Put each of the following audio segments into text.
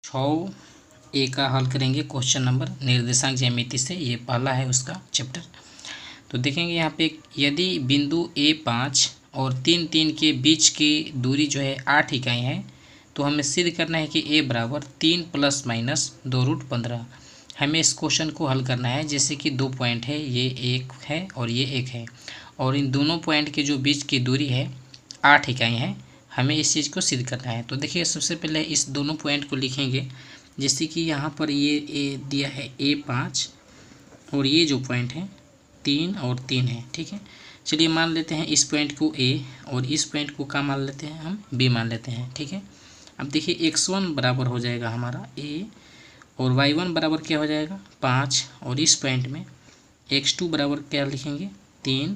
6 ए का हल करेंगे क्वेश्चन नंबर निर्देशांक ज्यामिति से। ये पहला है उसका चैप्टर। तो देखेंगे यहाँ पे यदि बिंदु A5 और 3 3 के बीच की दूरी जो है 8 इकाई है तो हमें सिद्ध करना है कि A बराबर 3 ± 2√15। हमें इस क्वेश्चन को हल करना है। जैसे कि दो पॉइंट है, ये एक है और ये एक है, और इन दोनों पॉइंट के जो बीच की दूरी है 8 इकाई है। हमें इस चीज़ को सिद्ध करना है। तो देखिए सबसे पहले इस दोनों पॉइंट को लिखेंगे। जैसे कि यहाँ पर ये दिया है A5 और ये जो पॉइंट है 3 और 3 है। ठीक है, चलिए मान लेते हैं इस पॉइंट को A और इस पॉइंट को क्या मान लेते हैं, हम B मान लेते हैं। ठीक है, अब देखिए x1 बराबर हो जाएगा हमारा A और y1 बराबर क्या हो जाएगा 5, और इस पॉइंट में x2 बराबर क्या लिखेंगे 3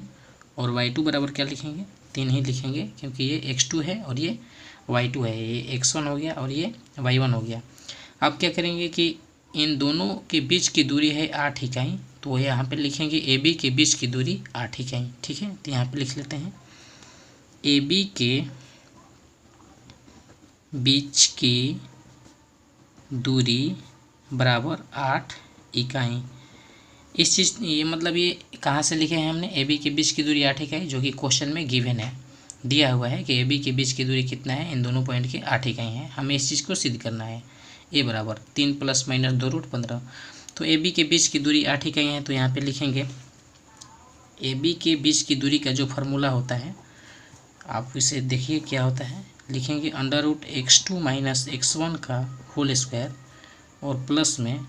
और y2 बराबर क्या लिखेंगे 3 ही लिखेंगे, क्योंकि ये x2 है और ये y2 है। ये x1 हो गया और ये y1 हो गया। अब क्या करेंगे कि इन दोनों के बीच की दूरी है 8 इकाई, तो यहाँ पे लिखेंगे AB के बीच की दूरी 8 इकाई। ठीक है, तो यहाँ पे लिख लेते हैं AB के बीच की दूरी बराबर 8 इकाई। इस चीज़ ये मतलब ये कहाँ से लिखे हैं हमने, AB के बीच की दूरी 8 इकाई, जो कि क्वेश्चन में गिवन है, दिया हुआ है कि AB के बीच की दूरी कितना है, इन दोनों पॉइंट की 8 इकाई है। हमें इस चीज़ को सिद्ध करना है। A बराबर 3 ± 2√15। तो AB के बीच की दूरी 8 इकाई है, तो यहाँ पे लिखेंगे AB के बीच की दूरी का जो फार्मूला होता है, आप इसे देखिए क्या होता है, लिखेंगे √x2 - x1 का होल स्क्वायर और प्लस में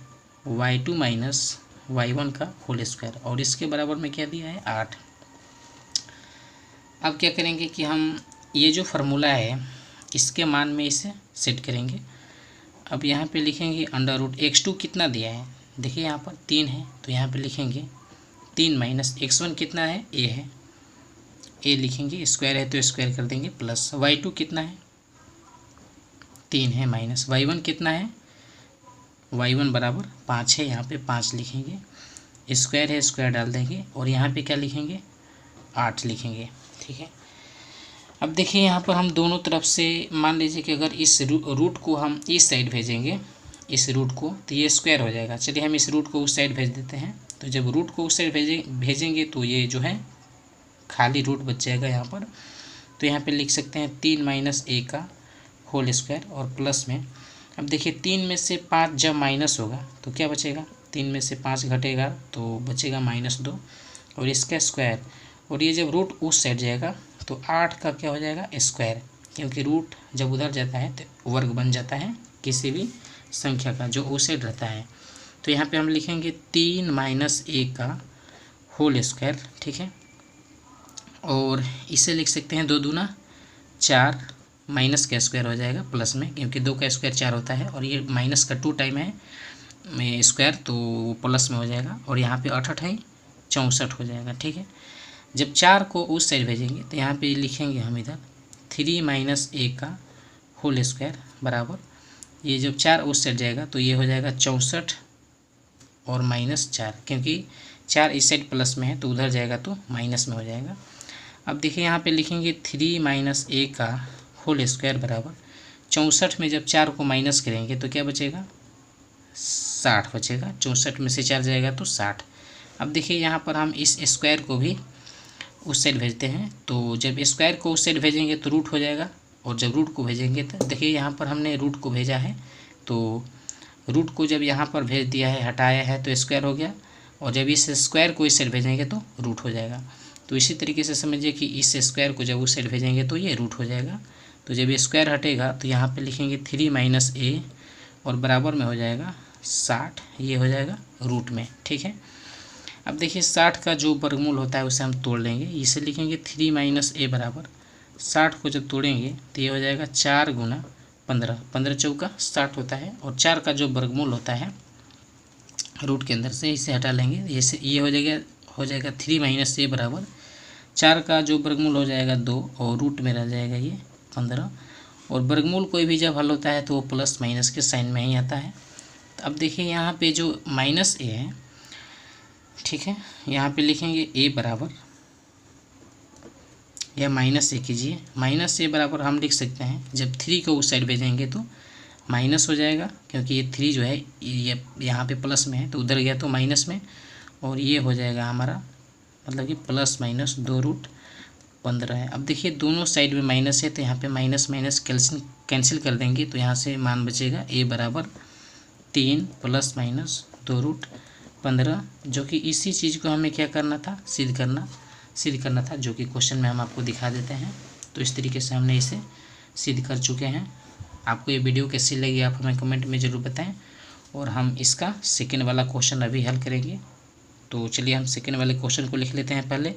y2 - y1 का होल स्क्वायर, और इसके बराबर में क्या दिया है 8। अब क्या करेंगे कि हम ये जो फार्मूला है इसके मान में इसे सेट करेंगे। अब यहाँ पे लिखेंगे √x2 कितना दिया है, देखिए यहाँ पर 3 है, तो यहाँ पे लिखेंगे 3 - x1 कितना है A है, A लिखेंगे, स्क्वायर है तो स्क्वायर कर देंगे, प्लस y2 कितना है 3 है, माइनस y1 कितना है, y1 बराबर 5 है, यहाँ पे 5 लिखेंगे, स्क्वायर है स्क्वायर डाल देंगे, और यहाँ पे क्या लिखेंगे 8 लिखेंगे। ठीक है, अब देखिए यहाँ पर हम दोनों तरफ से मान लीजिए कि अगर इस रूट को हम इस साइड भेजेंगे, इस रूट को, तो ये स्क्वायर हो जाएगा। चलिए हम इस रूट को उस साइड भेज देते हैं। तो जब रूट को उस साइड भेजेंगे तो ये जो है खाली रूट बच जाएगा यहाँ पर। तो यहाँ पे लिख सकते हैं 3 - A का होल स्क्वायर और प्लस में, अब देखिए 3 में से 5 जब माइनस होगा तो क्या बचेगा, 3 में से 5 घटेगा तो बचेगा -2, और इसका स्क्वायर, और ये जब रूट उस साइड जाएगा तो 8 का क्या हो जाएगा स्क्वायर, क्योंकि रूट जब उधर जाता है तो वर्ग बन जाता है किसी भी संख्या का जो उस साइड रहता है। तो यहाँ पे हम लिखेंगे 3 - A का होल स्क्वायर। ठीक है, और इसे लिख सकते हैं 2 दूना 4, माइनस का स्क्वायर हो जाएगा प्लस में, क्योंकि 2 का स्क्वायर 4 होता है, और ये माइनस का 2 टाइम है में स्क्वायर, तो वो प्लस में हो जाएगा, और यहाँ पे 8 है 64 हो जाएगा। ठीक है, जब 4 को उस साइड भेजेंगे तो यहाँ पे लिखेंगे हम इधर 3 - A का होल स्क्वायर बराबर, ये जब 4 उस साइड जाएगा तो ये हो जाएगा 64 और -4, क्योंकि 4 इस साइड प्लस में है तो उधर जाएगा तो माइनस में हो जाएगा। अब देखिए यहाँ पे लिखेंगे 3 - A का होल स्क्वायर बराबर 64 में जब 4 को माइनस करेंगे तो क्या बचेगा 60 बचेगा, 64 में से 4 जाएगा तो 60। अब देखिए यहाँ पर हम इस स्क्वायर को भी उस साइड भेजते हैं, तो जब स्क्वायर को उस साइड भेजेंगे तो रूट हो जाएगा, और जब रूट को भेजेंगे तो देखिए यहाँ पर हमने रूट को भेजा है, तो रूट को जब यहाँ पर भेज दिया है, हटाया है तो स्क्वायर हो गया, और जब इस स्क्वायर को इस साइड भेजेंगे तो रूट हो जाएगा। तो इसी तरीके से समझिए कि इस स्क्वायर को जब उस साइड भेजेंगे तो ये रूट हो जाएगा। तो जब ये स्क्वायर हटेगा तो यहाँ पे लिखेंगे 3 - A और बराबर में हो जाएगा 60, ये हो जाएगा रूट में। ठीक है, अब देखिए 60 का जो वर्गमूल होता है उसे हम तोड़ लेंगे, इसे लिखेंगे 3 - A बराबर 60 को जब तोड़ेंगे तो ये हो जाएगा 4 × 15, 15 चौका 60 होता है, और 4 का जो वर्गमूल होता है रूट के अंदर से इसे हटा लेंगे, ये हो जाएगा 3 - A बराबर 4 का जो वर्गमूल हो जाएगा 2, और रूट में रह जाएगा ये 15, और वर्गमूल कोई भी जब हल होता है तो वो प्लस माइनस के साइन में ही आता है। तो अब देखिए यहाँ पे जो -A है, ठीक है, यहाँ पे लिखेंगे A बराबर, या -A कीजिए, -A बराबर हम लिख सकते हैं जब 3 को उस साइड भेजेंगे तो माइनस हो जाएगा, क्योंकि ये 3 जो है ये यहाँ पे प्लस में है तो उधर गया तो माइनस में, और ये हो जाएगा हमारा मतलब कि प्लस माइनस 2√15 है। अब देखिए दोनों साइड में माइनस है तो यहाँ पे माइनस माइनस कैंसिल कर देंगे, तो यहाँ से मान बचेगा a बराबर 3 प्लस माइनस 2√15, जो कि इसी चीज़ को हमें क्या करना था, सिद्ध करना था, जो कि क्वेश्चन में हम आपको दिखा देते हैं। तो इस तरीके से हमने इसे सिद्ध कर चुके हैं। आपको ये वीडियो कैसी लगी आप हमें कमेंट में ज़रूर बताएं, और हम इसका सेकेंड वाला क्वेश्चन अभी हल करेंगे। तो चलिए हम सेकेंड वाले क्वेश्चन को लिख लेते हैं पहले।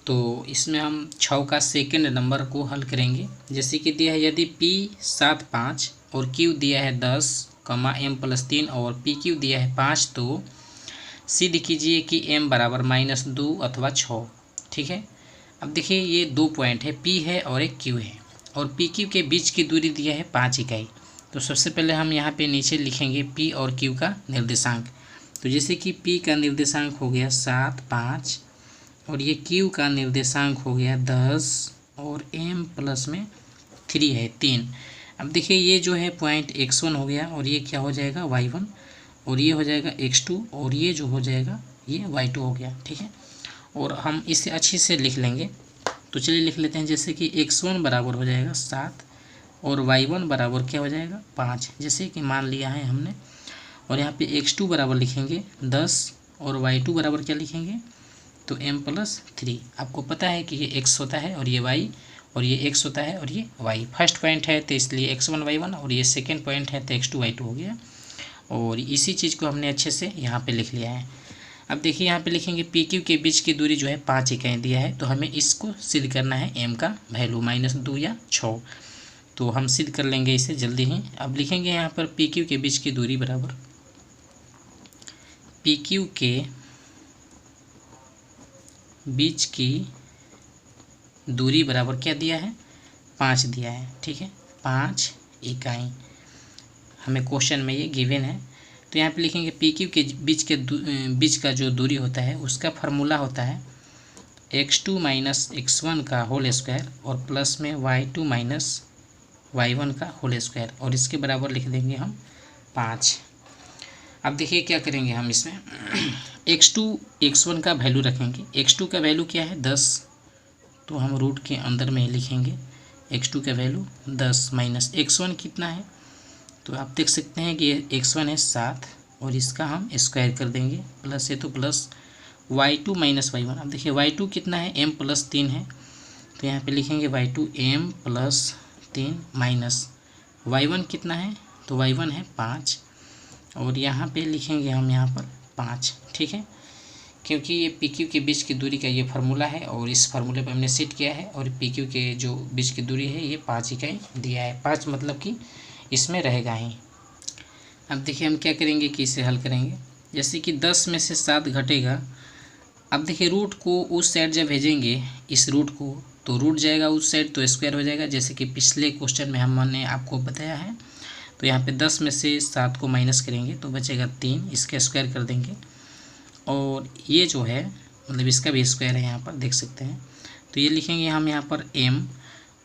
तो इसमें हम 6 का सेकेंड नंबर को हल करेंगे। जैसे कि दिया है यदि P 7 5 और Q दिया है 10, M + 3 और PQ दिया है 5, तो सिद्ध कीजिए कि M बराबर -2 अथवा 6। ठीक है, अब देखिए ये 2 पॉइंट है, P है और एक Q है, और PQ के बीच की दूरी दिया है 5 इकाई। तो सबसे पहले हम यहाँ पे नीचे लिखेंगे P और Q का निर्देशांक। तो जैसे कि P का निर्देशांक हो गया 7 5 और ये Q का निर्देशांक हो गया 10 और M प्लस में 3 है 3। अब देखिए ये जो है पॉइंट x1 हो गया, और ये क्या हो जाएगा y1, और ये हो जाएगा x2, और ये जो हो जाएगा ये y2 हो गया। ठीक है, और हम इसे अच्छे से लिख लेंगे। तो चलिए लिख लेते हैं। जैसे कि x1 बराबर हो जाएगा 7 और y1 बराबर क्या हो जाएगा 5, जैसे कि मान लिया है हमने। और यहाँ पे x2 बराबर लिखेंगे 10 और y2 बराबर क्या लिखेंगे, तो m + 3। आपको पता है कि ये x होता है और ये y, और ये x होता है और ये y। फर्स्ट पॉइंट है तो इसलिए x1 y1, और ये सेकेंड पॉइंट है तो x2 y2 हो गया, और इसी चीज़ को हमने अच्छे से यहाँ पे लिख लिया है। अब देखिए यहाँ पे लिखेंगे PQ के बीच की दूरी जो है 5 इकाई दिया है, तो हमें इसको सिद्ध करना है m का वैल्यू -2 या 6। तो हम सिद्ध कर लेंगे इसे जल्दी ही। अब लिखेंगे यहाँ पर PQ के बीच की दूरी बराबर PQ के बीच की दूरी बराबर क्या दिया है 5 दिया है। ठीक है, 5 इकाई हमें क्वेश्चन में ये गिवन है। तो यहाँ पे लिखेंगे PQ के बीच का जो दूरी होता है उसका फार्मूला होता है x2 - x1 का होल स्क्वायर और प्लस में y2 - y1 का होल स्क्वायर, और इसके बराबर लिख देंगे हम 5। अब देखिए क्या करेंगे हम इसमें x2 x1 का वैल्यू रखेंगे। x2 का वैल्यू क्या है 10, तो हम रूट के अंदर में ही लिखेंगे x2 का वैल्यू 10 माइनस x1 कितना है, तो आप देख सकते हैं कि x1 है 7 और इसका हम स्क्वायर कर देंगे, प्लस है तो प्लस y2 - y1। अब देखिए y2 कितना है m + 3 है, तो यहाँ पे लिखेंगे y2 m + 3 माइनस y1 कितना है, तो y1 है 5, और यहाँ पे लिखेंगे हम यहाँ पर 5। ठीक है, क्योंकि ये PQ के बीच की दूरी का ये फार्मूला है, और इस फार्मूले पर हमने सेट किया है, और PQ के जो बीच की दूरी है ये 5 इकाई दिया है। 5 मतलब कि इसमें रहेगा ही। अब देखिए हम क्या करेंगे कि इसे हल करेंगे। जैसे कि 10 में से 7 घटेगा। अब देखिए रूट को उस साइड जब भेजेंगे इस रूट को, तो रूट जाएगा उस साइड तो स्क्वायर हो जाएगा, जैसे कि पिछले क्वेश्चन में हमने आपको बताया है। तो यहाँ पे 10 में से 7 को माइनस करेंगे तो बचेगा 3, इसका स्क्वायर कर देंगे, और ये जो है मतलब इसका भी स्क्वायर है यहाँ पर देख सकते हैं। तो ये लिखेंगे हम यहाँ पर m,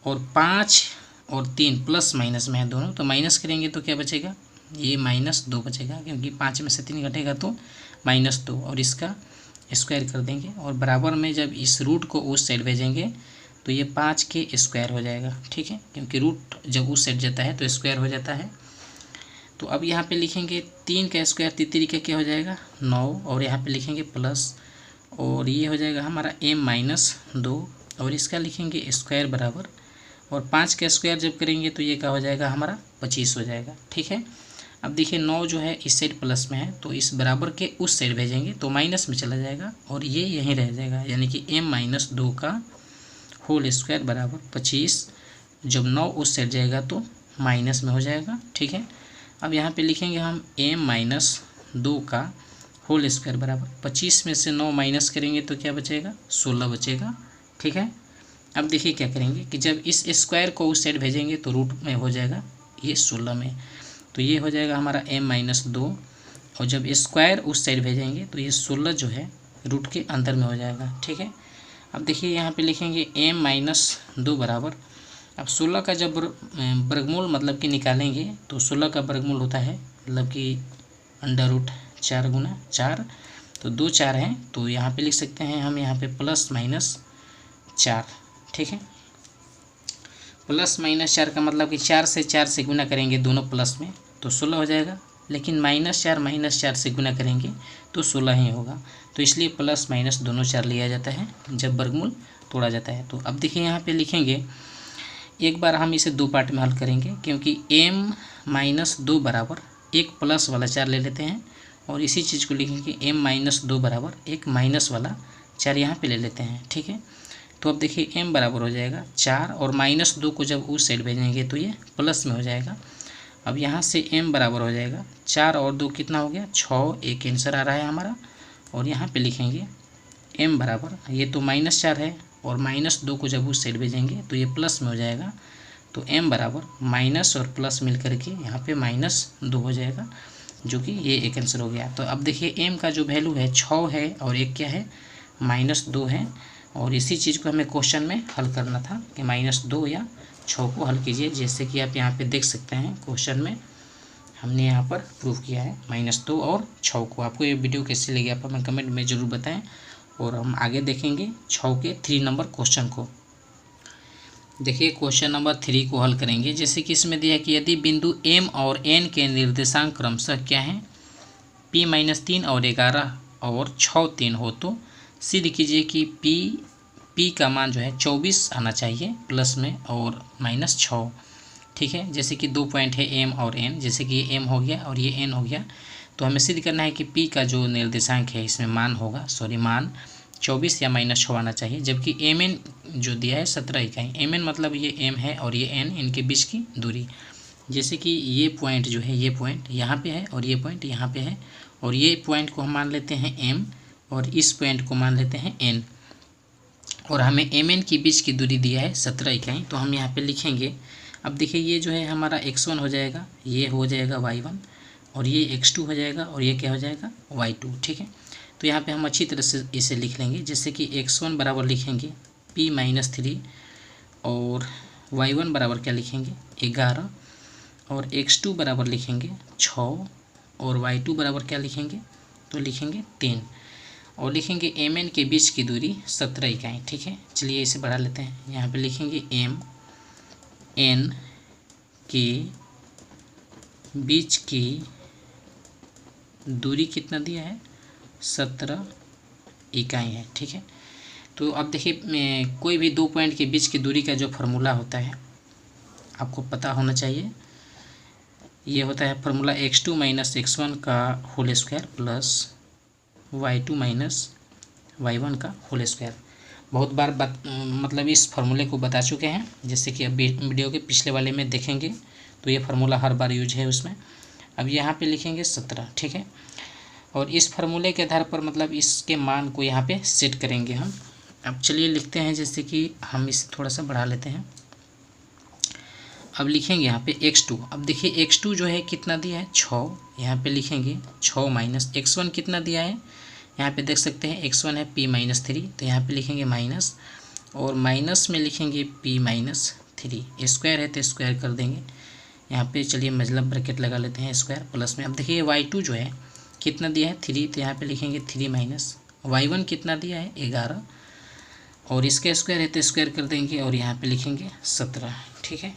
और 5 और 3 प्लस माइनस में है दोनों, तो माइनस करेंगे तो क्या बचेगा, ये -2 बचेगा, क्योंकि 5 में से 3 घटेगा तो -2, और इसका स्क्वायर कर देंगे, और बराबर में जब इस रूट को उस साइड भेजेंगे तो ये 5 के स्क्वायर हो जाएगा। ठीक है, क्योंकि रूट जब उस साइड जाता है तो स्क्वायर हो जाता है। तो अब यहाँ पे लिखेंगे 3 का स्क्वायर 3 का क्या हो जाएगा 9, और यहाँ पे लिखेंगे प्लस, और ये हो जाएगा हमारा m - 2, और इसका लिखेंगे स्क्वायर बराबर, और 5 का स्क्वायर जब करेंगे तो ये क्या हो जाएगा हमारा 25 हो जाएगा। ठीक है, अब देखिए 9 जो है इस साइड प्लस में है, तो इस बराबर के उस साइड भेजेंगे तो माइनस में चला जाएगा, और ये यहीं रह जाएगा, यानी कि m - 2 का होल स्क्वायर बराबर 25। जब 9 उस साइड जाएगा तो माइनस में हो जाएगा। ठीक है, अब यहाँ पे लिखेंगे हम m - 2 का होल स्क्वायर बराबर 25 में से 9 माइनस करेंगे तो क्या बचेगा 16 बचेगा। ठीक है, अब देखिए क्या करेंगे कि जब इस स्क्वायर को उस साइड भेजेंगे तो रूट में हो जाएगा ये 16 में, तो ये हो जाएगा हमारा m - 2, और जब स्क्वायर उस साइड भेजेंगे तो ये 16 जो है रूट के अंदर में हो जाएगा। ठीक है, अब देखिए यहाँ पे लिखेंगे m - 2 बराबर अब 16 का जब वर्गमूल मतलब कि निकालेंगे तो 16 का वर्गमूल होता है मतलब कि √4 गुना 4, तो 2 4 हैं, तो यहाँ पे लिख सकते हैं हम यहाँ पे +-4, ठीक है। +-4 का मतलब कि 4 से गुना करेंगे दोनों प्लस में तो 16 हो जाएगा, लेकिन -4 से गुना करेंगे तो 16 ही होगा, तो इसलिए + दोनों 4 लिया जाता है जब वर्गमूल तोड़ा जाता है। तो अब देखिए यहाँ पे लिखेंगे, एक बार हम इसे 2 पार्ट में हल करेंगे, क्योंकि m-2 बराबर एक प्लस वाला 4 ले लेते हैं, और इसी चीज़ को लिखेंगे m-2 बराबर एक माइनस वाला 4 यहाँ पे ले लेते हैं, ठीक है। तो अब देखिए m बराबर हो जाएगा 4 और -2 को जब उस साइड भेजेंगे तो ये प्लस में हो जाएगा। अब यहाँ से m बराबर हो जाएगा 4 और 2 कितना हो गया 6, एक आंसर आ रहा है हमारा। और यहाँ पे लिखेंगे m बराबर, ये तो -4 है और -2 को जब उस साइड भेजेंगे तो ये प्लस में हो जाएगा, तो m बराबर माइनस और प्लस मिल करके यहाँ पे -2 हो जाएगा, जो कि ये एक आंसर हो गया। तो अब देखिए m का जो वैल्यू है 6 है और एक क्या है -2 है, और इसी चीज़ को हमें क्वेश्चन में हल करना था कि -2 या 6 को हल कीजिए, जैसे कि आप यहाँ पे देख सकते हैं क्वेश्चन में हमने यहाँ पर प्रूफ किया है -2 और 6 को। आपको ये वीडियो कैसी लगी आप हमें कमेंट में ज़रूर बताएं, और हम आगे देखेंगे 6 के 3 नंबर क्वेश्चन को। देखिए क्वेश्चन नंबर 3 को हल करेंगे, जैसे कि इसमें दिया है कि यदि बिंदु m और n के निर्देशांक क्रमशः क्या हैं, p-3 और 11 और 6 3 हो, तो सिद्ध कीजिए कि p का मान जो है 24 आना चाहिए प्लस में और -6, ठीक है। जैसे कि 2 पॉइंट है m और n, जैसे कि ये m हो गया और ये n हो गया, तो हमें सिद्ध करना है कि p का जो निर्देशांक है इसमें मान 24 या -6 आना चाहिए, जबकि mn जो दिया है 17 इकाई। mn मतलब ये m है और ये n, इनके बीच की दूरी, जैसे कि ये पॉइंट जो है, ये पॉइंट यहाँ पे है और ये पॉइंट यहाँ पे है, और ये पॉइंट को हम मान लेते हैं m और इस पॉइंट को मान लेते हैं n, और हमें mn के बीच की दूरी दिया है 17 इकाई। तो हम यहाँ पे लिखेंगे, अब देखिए ये जो है हमारा x1 हो जाएगा, ये हो जाएगा y1, और ये x2 हो जाएगा और ये क्या हो जाएगा y2, ठीक है। तो यहाँ पे हम अच्छी तरह से इसे लिख लेंगे, जैसे कि x1 बराबर लिखेंगे p-3 और y1 बराबर क्या लिखेंगे 11, और x2 बराबर लिखेंगे 6 और y2 बराबर क्या लिखेंगे, तो लिखेंगे 3, और लिखेंगे mn के बीच की दूरी 17 इकाई, ठीक है। चलिए इसे बढ़ा लेते हैं, यहाँ पे लिखेंगे mn के बीच की दूरी कितना दिया है 17 इकाई है, ठीक है। तो अब देखिए कोई भी 2 पॉइंट के बीच की दूरी का जो फार्मूला होता है आपको पता होना चाहिए, ये होता है फार्मूला x2 - x1 का whole square plus y2 - y1 का होल स्क्वायर। बहुत बार मतलब इस फार्मूले को बता चुके हैं, जैसे कि अब वीडियो के पिछले वाले में देखेंगे तो ये फार्मूला हर बार यूज है उसमें। अब यहाँ पे लिखेंगे 17, ठीक है, और इस फार्मूले के आधार पर मतलब इसके मान को यहाँ पे सेट करेंगे हम। अब चलिए लिखते हैं, जैसे कि हम इसे थोड़ा सा बढ़ा लेते हैं। अब लिखेंगे यहाँ पे x2, अब देखिए x2 जो है कितना दिया है 6, यहाँ पे लिखेंगे 6 माइनस x1 कितना दिया है, यहाँ पे देख सकते हैं x1 है p-3, तो यहाँ पे लिखेंगे माइनस, और माइनस में लिखेंगे p-3, स्क्वायर है तो स्क्वायर कर देंगे यहाँ पे। चलिए मतलब ब्रैकेट लगा लेते हैं स्क्वायर प्लस में। अब देखिए y2 जो है कितना दिया है 3, तो यहाँ पे लिखेंगे 3 माइनस y1 कितना दिया है 11, और इसका स्क्वायर है तो स्क्वायर कर देंगे और यहाँ पे लिखेंगे 17, ठीक है।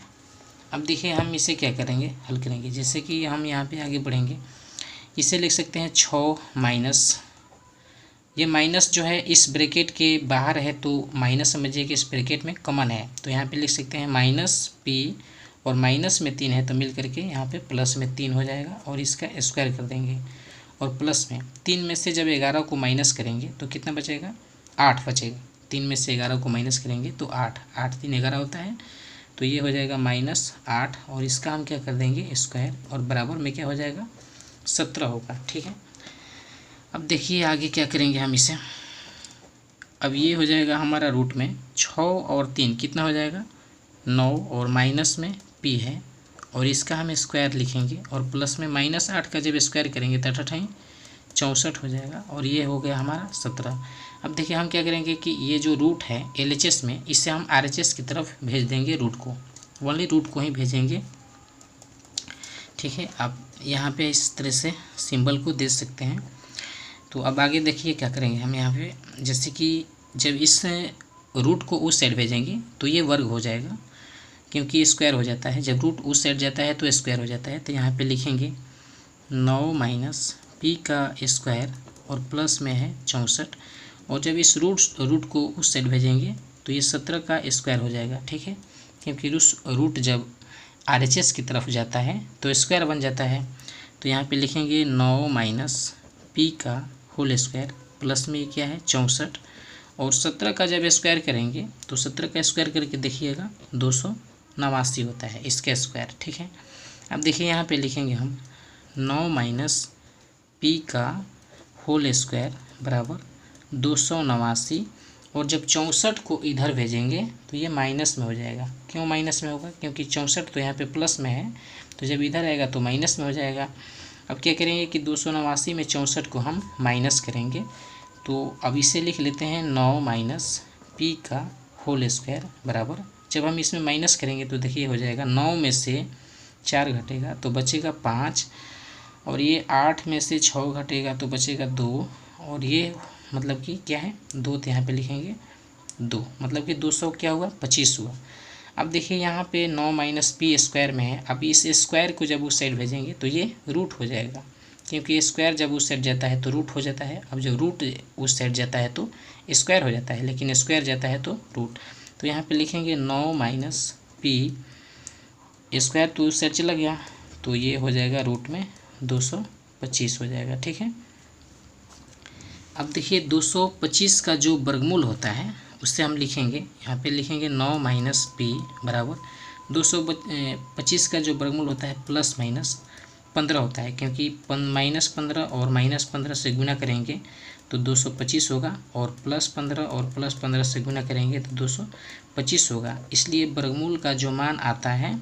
अब देखिए हम इसे क्या करेंगे, हल करेंगे, जैसे कि हम यहाँ पे आगे बढ़ेंगे, इसे लिख सकते हैं 6 माइनस, ये माइनस जो है इस ब्रैकेट के बाहर है तो माइनस समझिए कि इस ब्रैकेट में कॉमन है, तो यहाँ पे लिख सकते हैं -p, और माइनस में 3 है तो मिल करके यहाँ पे प्लस में 3 हो जाएगा, और इसका स्क्वायर कर देंगे, और प्लस में 3 में से जब 11 को माइनस करेंगे तो कितना बचेगा 8 बचेगा, 3 में से 11 को माइनस करेंगे तो 8 8 3 11 होता है, तो ये हो जाएगा -8, और इसका हम क्या कर देंगे स्क्वायर, और बराबर में क्या हो जाएगा 17 होगा, ठीक है। अब देखिए आगे क्या करेंगे हम इसे, अब ये हो जाएगा हमारा रूट में 6 और 3 कितना हो जाएगा 9, और माइनस में p है, और इसका हम स्क्वायर लिखेंगे, और प्लस में -8 का जब स्क्वायर करेंगे तो 8 64 हो जाएगा, और ये हो गया हमारा 17। अब देखिए हम क्या करेंगे कि ये जो रूट है LHS में, इससे हम RHS की तरफ भेज देंगे रूट को, ओनली रूट को ही भेजेंगे। ठीक है, आप यहाँ पे इस तरह से सिंबल को दे सकते हैं। तो अब आगे देखिए क्या करेंगे हम यहाँ पे, जैसे कि जब इस रूट को उस साइड भेजेंगे तो ये वर्ग हो जाएगा, क्योंकि स्क्वायर हो जाता है। जब रूट उस साइड जाता है तो स्क्वायर हो जाता है। तो यहाँ पे लिखेंगे 9 माइनस पी का स्क्वायर और प्लस में है 64, और जब इस रूट को उस साइड भेजेंगे तो ये 17 का स्क्वायर हो जाएगा। ठीक है, क्योंकि रूट जब RHS की तरफ जाता है तो स्क्वायर बन जाता है। तो यहाँ पे लिखेंगे 9 माइनस पी का होल स्क्वायर, प्लस में ये क्या है 64, और 17 का जब स्क्वायर करेंगे तो 17 का स्क्वायर करके देखिएगा 289 होता है इसका स्क्वायर। ठीक है, अब देखिए यहाँ पे लिखेंगे हम 9 माइनस पी का होल स्क्वायर बराबर 289, और जब 64 को इधर भेजेंगे तो ये माइनस में हो जाएगा। क्यों माइनस में होगा? क्योंकि 64 तो यहाँ पे प्लस में है, तो जब इधर आएगा तो माइनस में हो जाएगा। अब क्या करेंगे कि 289 में 64 को हम माइनस करेंगे। तो अब इसे लिख लेते हैं 9 माइनस पी का होल स्क्वायर बराबर, जब हम इसमें माइनस करेंगे तो देखिए हो जाएगा 9 में से 4 घटेगा तो बचेगा 5, और ये 8 में से 6 घटेगा तो बचेगा 2, और ये मतलब कि क्या है 2, तो यहाँ पे लिखेंगे 2, मतलब कि 200 क्या हुआ 25 हुआ। अब देखिए यहाँ पे 9 माइनस पी स्क्वायर में है, अब इस स्क्वायर को जब उस साइड भेजेंगे तो ये रूट हो जाएगा, क्योंकि स्क्वायर जब उस साइड जाता है तो रूट हो जाता है। अब जब रूट उस साइड जाता है तो स्क्वायर हो जाता है, लेकिन स्क्वायर जाता है तो रूट। तो यहाँ पे लिखेंगे 9 माइनस पी स्क्वायर, तो उस साइड चला गया तो ये हो जाएगा रूट में 225 हो जाएगा। ठीक है, अब देखिए 225 का जो वर्गमूल होता है उससे हम लिखेंगे, यहाँ पे लिखेंगे 9 माइनस पी बराबर 225 का जो वर्गमूल होता है प्लस माइनस 15 होता है, क्योंकि -15 और -15 से गुना करेंगे तो 225 होगा, और +15 और +15 से गुना करेंगे तो 225 होगा। इसलिए वर्गमूल का जो मान आता है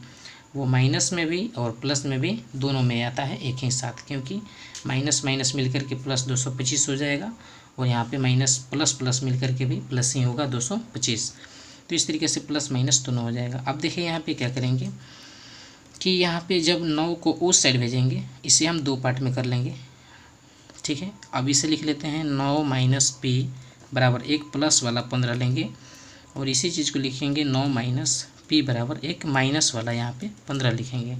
वो माइनस में भी और प्लस में भी दोनों में आता है एक ही साथ, क्योंकि माइनस माइनस मिलकर के प्लस 225 हो जाएगा, और यहाँ पे माइनस प्लस प्लस मिलकर के भी प्लस ही होगा 225। तो इस तरीके से प्लस माइनस दोनों हो जाएगा। अब देखिए यहाँ पे क्या करेंगे कि यहाँ पे जब 9 को उस साइड भेजेंगे, इसे हम 2 पार्ट में कर लेंगे। ठीक है, अब इसे लिख लेते हैं 9 माइनस पी बराबर एक प्लस वाला 15 लेंगे, और इसी चीज़ को लिखेंगे 9 माइनस पी बराबर एक माइनस वाला यहाँ पे 15 लिखेंगे।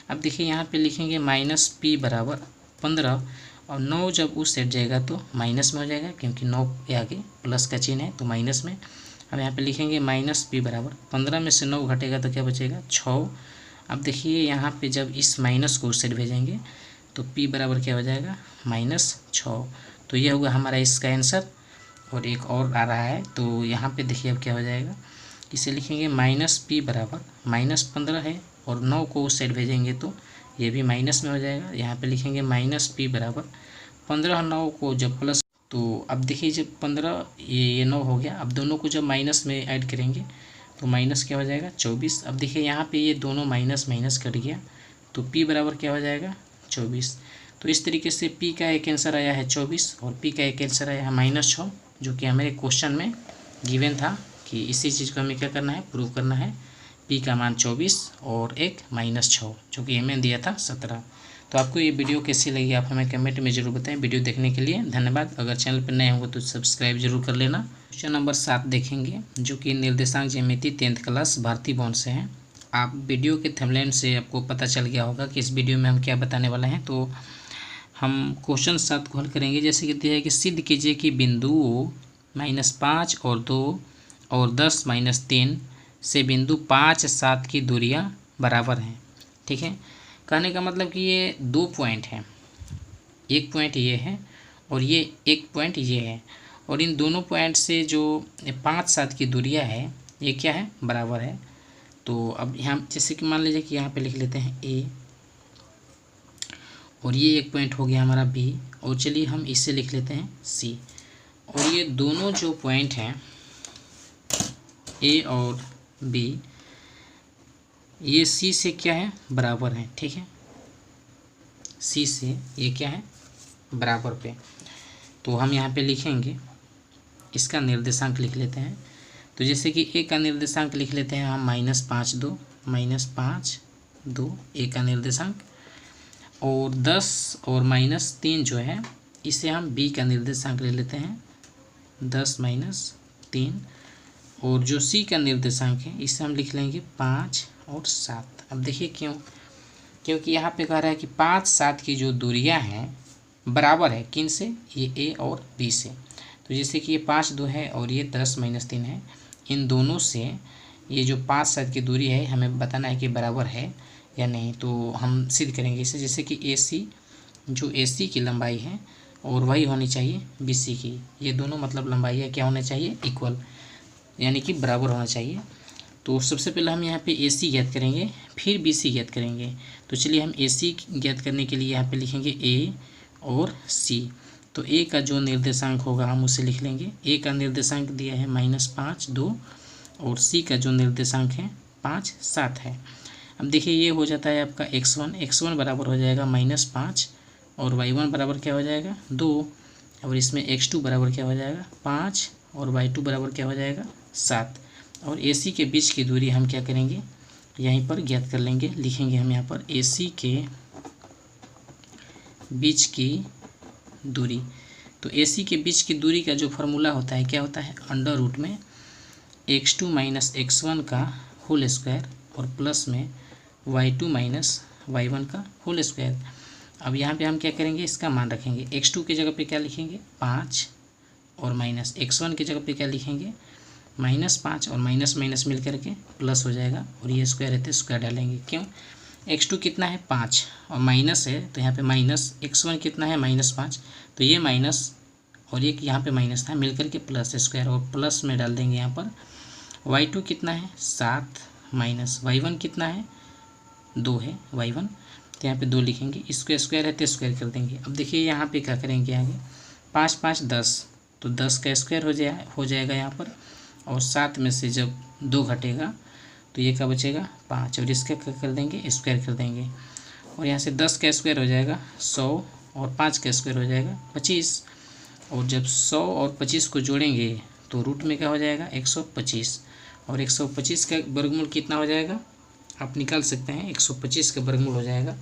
अब देखिए यहाँ पे लिखेंगे माइनस पी बराबर 15, और 9 जब उस साइड जाएगा तो माइनस में हो जाएगा, क्योंकि 9 के आगे प्लस का चिन्ह है तो माइनस में। अब यहाँ पे लिखेंगे माइनस पी बराबर 15 में से 9 घटेगा तो क्या बचेगा 6। अब देखिए यहाँ पे जब इस माइनस को उस साइड भेजेंगे तो पी बराबर क्या हो जाएगा -6। तो यह होगा हमारा इसका आंसर। और एक और आ रहा है, तो यहाँ पे देखिए अब क्या हो जाएगा, इसे लिखेंगे माइनस पी बराबर -15 है, और 9 को उस साइड भेजेंगे तो ये भी माइनस में हो जाएगा। यहाँ पे लिखेंगे माइनस पी बराबर 15, 9 को जब प्लस, तो अब देखिए जब 15 ये 9 हो गया, अब दोनों को जब माइनस में ऐड करेंगे तो माइनस क्या हो जाएगा 24। अब देखिए यहाँ पे ये दोनों माइनस माइनस कट गया, तो पी बराबर क्या हो जाएगा 24। तो इस तरीके से पी का एक आंसर आया है 24, और पी का एक आंसर आया है -6, जो कि हमारे क्वेश्चन में गिवन था कि इसी चीज़ को हमें क्या करना है, प्रूव करना है। पी का मान 24 और एक -6, जो कि हमें दिया था 17। तो आपको ये वीडियो कैसी लगी आप हमें कमेंट में ज़रूर बताएं। वीडियो देखने के लिए धन्यवाद। अगर चैनल पर नए होंगे तो सब्सक्राइब जरूर कर लेना। क्वेश्चन नंबर 7 देखेंगे, जो कि निर्देशांक ज्यामिति 10th क्लास भारती भवन से है। आप वीडियो के थंबनेल से आपको पता चल गया होगा कि इस वीडियो में हम क्या बताने वाले हैं। तो हम क्वेश्चन 7 को हल करेंगे। जैसे कि दिया है कि सिद्ध कीजिए कि बिंदुओं -5 और 2 और 10 -3 से बिंदु 5, 7 की दूरियां बराबर हैं। ठीक है, कहने का मतलब कि ये 2 पॉइंट हैं, एक पॉइंट ये है और ये एक पॉइंट ये है, और इन दोनों पॉइंट से जो 5, 7 की दूरियां है ये क्या है, बराबर है। तो अब यहाँ जैसे कि मान लीजिए कि यहाँ पे लिख लेते हैं ए, और ये एक पॉइंट हो गया हमारा बी, और चलिए हम इसे लिख लेते हैं सी। और ये दोनों जो पॉइंट हैं ए और बी, ये सी से क्या है, बराबर है। ठीक है, सी से ये क्या है, बराबर पे। तो हम यहाँ पे लिखेंगे, इसका निर्देशांक लिख लेते हैं। तो जैसे कि ए का निर्देशांक लिख लेते हैं हम -5, 2, -5 2 ए का निर्देशांक, और 10 और -3 जो है इसे हम बी का निर्देशांक ले लेते हैं, 10 - 3, और जो सी का निर्देशांक है इसे हम लिख लेंगे 5 और 7। अब देखिए क्यों, क्योंकि यहाँ पे कह रहा है कि 5 7 की जो दूरियाँ हैं बराबर है किन से, ये ए और बी से। तो जैसे कि ये 5 2 है और ये 10 - 3 है, इन दोनों से ये जो 5 7 की दूरी है हमें बताना है कि बराबर है या नहीं। तो हम सिद्ध करेंगे इसे, जैसे कि ए सी, जो ए सी की लंबाई है और वही होनी चाहिए बी सी की, ये दोनों मतलब लंबाई क्या होना चाहिए, इक्वल, यानी कि बराबर होना चाहिए। तो सबसे पहले हम यहाँ पे ए सी ज्ञात करेंगे, फिर बी सी ज्ञात करेंगे। तो चलिए हम ए सी ज्ञात करने के लिए यहाँ पे लिखेंगे ए और सी। तो ए का जो निर्देशांक होगा हम उसे लिख लेंगे, ए का निर्देशांक दिया है -5 2 और सी का जो निर्देशांक है 5 7 है। अब देखिए ये हो जाता है आपका x1 बराबर हो जाएगा -5 और y1 बराबर क्या हो जाएगा 2, और इसमें x2 बराबर क्या हो जाएगा 5 और y2 बराबर क्या हो जाएगा 7। और AC के बीच की दूरी हम क्या करेंगे, यहीं पर ज्ञात कर लेंगे, लिखेंगे हम यहाँ पर AC के बीच की दूरी। तो AC के बीच की दूरी का जो फार्मूला होता है क्या होता है, अंडर रूट में x2 - x1 का होल स्क्वायर और प्लस में y2 - y1 का होल स्क्वायर। अब यहाँ पे हम क्या करेंगे, इसका मान रखेंगे, x2 की जगह पे क्या लिखेंगे 5 और माइनस, x1 की जगह पे क्या लिखेंगे -5 और माइनस माइनस मिल करके प्लस हो जाएगा, और ये स्क्वायर रहते स्क्वायर डालेंगे। क्यों, x2 कितना है 5 और माइनस है तो यहाँ पे माइनस, x1 कितना है -5 तो ये माइनस और ये यहाँ पे माइनस था मिल करके प्लस स्क्वायर, और प्लस में डाल देंगे यहाँ पर। y2 कितना है 7 माइनस y1 कितना है 2 है y1, तो यहाँ पे 2 लिखेंगे, इसको स्क्वायर है तो स्क्वायर कर देंगे। अब देखिए यहाँ पे क्या करेंगे आगे, 5 5 10, तो 10 का स्क्वायर हो जाएगा यहाँ पर, और 7 में से जब 2 घटेगा तो ये क्या बचेगा 5, और इसका क्या कर देंगे स्क्वायर कर देंगे, और यहाँ से 10 का स्क्वायर हो जाएगा 100 और 5 का स्क्वायर हो जाएगा 25, और जब 100 और 25 को जोड़ेंगे तो रूट में क्या हो जाएगा 125, और 125 का वर्गमूल कितना हो जाएगा आप निकाल सकते हैं, 125 का वर्गमूल हो जाएगा,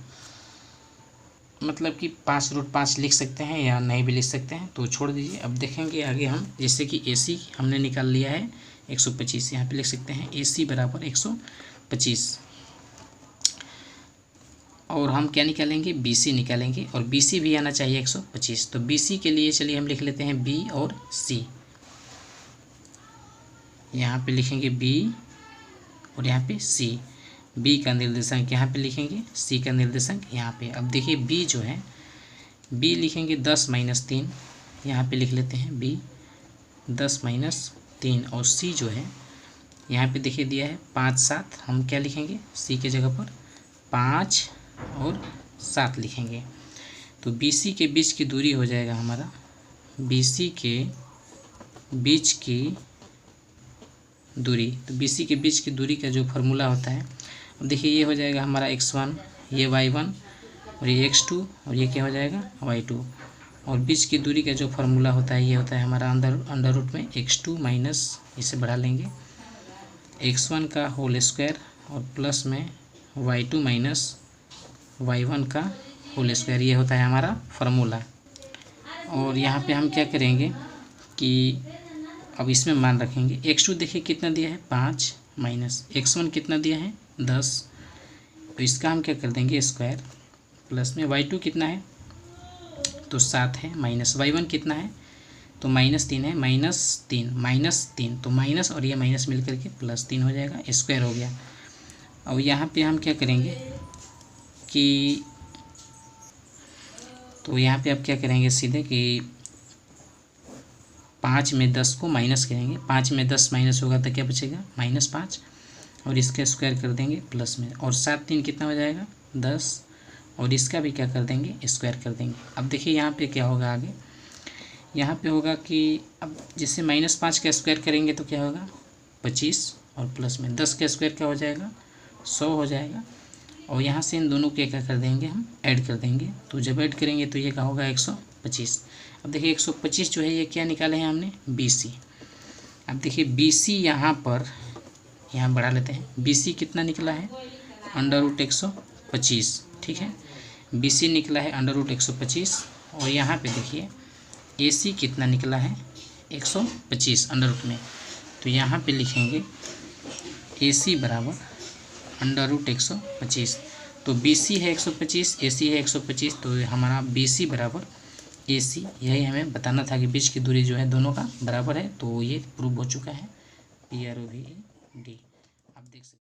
मतलब कि 5√5 लिख सकते हैं या नहीं भी लिख सकते हैं, तो छोड़ दीजिए। अब देखेंगे आगे हम, जैसे कि AC हमने निकाल लिया है 125, यहाँ पे लिख सकते हैं AC बराबर 125, और हम क्या निकालेंगे BC निकालेंगे, और BC भी आना चाहिए 125। तो BC के लिए चलिए हम लिख लेते हैं B और C, यहाँ पे लिखेंगे B और यहाँ पे C, B का निर्देशांक यहाँ पे लिखेंगे, C का निर्देशांक यहाँ पे। अब देखिए B जो है, B लिखेंगे 10 - 3, यहाँ पे लिख लेते हैं B 10 - 3, और C जो है यहाँ पे देखिए दिया है 5 7, हम क्या लिखेंगे C के जगह पर 5 और 7 लिखेंगे। तो BC के बीच की दूरी हो जाएगा हमारा, BC के बीच की दूरी, तो BC के बीच की दूरी का जो फार्मूला होता है, अब देखिए ये हो जाएगा हमारा x1, ये y1 और ये x2, और ये क्या हो जाएगा y2, और बीच की दूरी का जो फार्मूला होता है ये होता है हमारा अंडर रूट में x2 माइनस, इसे बढ़ा लेंगे x1 का होल स्क्वायर और प्लस में y2 माइनस y1 का होल स्क्वायर, ये होता है हमारा फार्मूला। और यहाँ पे हम क्या करेंगे कि अब इसमें मान रखेंगे, x2 देखिए कितना दिया है 5 माइनस x1 कितना दिया है 10, तो इसका हम क्या कर देंगे स्क्वायर, प्लस में y2 कितना है तो 7 है, माइनस y1 कितना है तो -3 है, -3 तो माइनस और ये माइनस मिल करके +3 हो जाएगा, स्क्वायर हो गया। अब यहाँ पे हम क्या करेंगे कि, तो यहाँ पे आप क्या करेंगे सीधे कि 5 में 10 को माइनस करेंगे, 5 में 10 माइनस होगा तो क्या बचेगा -5, और इसका स्क्वायर कर देंगे प्लस में, और 7 3 कितना हो जाएगा 10, और इसका भी क्या कर देंगे स्क्वायर कर देंगे। अब देखिए यहाँ पे क्या होगा आगे, यहाँ पे होगा कि अब जैसे -5 का स्क्वायर करेंगे तो क्या होगा 25, और प्लस में 10 का स्क्वायर क्या हो जाएगा 100 हो जाएगा, और यहाँ से इन दोनों के क्या कर देंगे हम ऐड कर देंगे, तो जब ऐड करेंगे तो ये क्या होगा 125। अब देखिए 125 जो है ये क्या निकाले हैं हमने BC। अब देखिए BC यहाँ पर यहाँ बढ़ा लेते हैं। BC कितना निकला है, √125, ठीक है। BC निकला है √125 और यहाँ पे देखिए AC कितना निकला है, 125 अंडर में। तो यहाँ पे लिखेंगे AC बराबर √125। तो BC है 125, AC है 125, तो हमारा BC बराबर AC, यही हमें बताना था कि बीच की दूरी जो है दोनों का बराबर है। तो ये प्रूव हो चुका है, PROVD। आप देख सकते हैं।